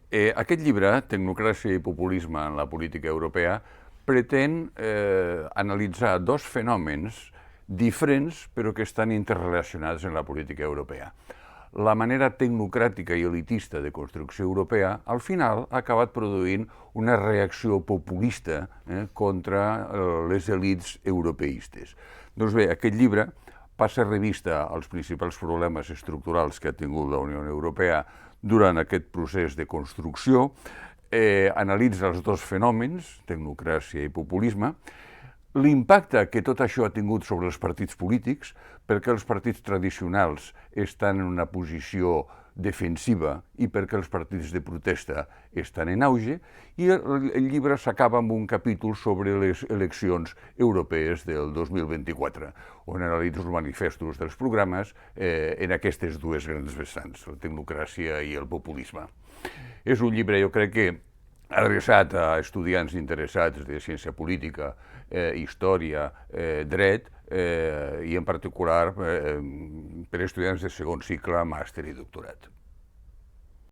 Aquest llibre, Tecnocràcia i populisme en la política europea, pretén analitzar dos fenòmens diferents però que estan interrelacionats en la política europea. La manera tecnocràtica i elitista de construcció europea, al final, ha acabat produint una reacció populista contra les elits europeistes. Doncs bé, aquest llibre passa revista als principals problemes estructurals que ha tingut la Unió Europea durant aquest procés de construcció, analitza els dos fenòmens, tecnocràcia i populisme, l'impacte que tot això ha tingut sobre els partits polítics, perquè els partits tradicionals estan en una posició defensiva i perquè els partits de protesta estan en auge, i el llibre s'acaba amb un capítol sobre les eleccions europees del 2024, on analitza els manifestos dels programes en aquestes dues grans vessants, la tecnocràcia i el populisme. És un llibre, jo crec que, adreçat a estudiants interessats de ciència política, història, dret, i en particular per estudiants de segon cicle, màster i doctorat.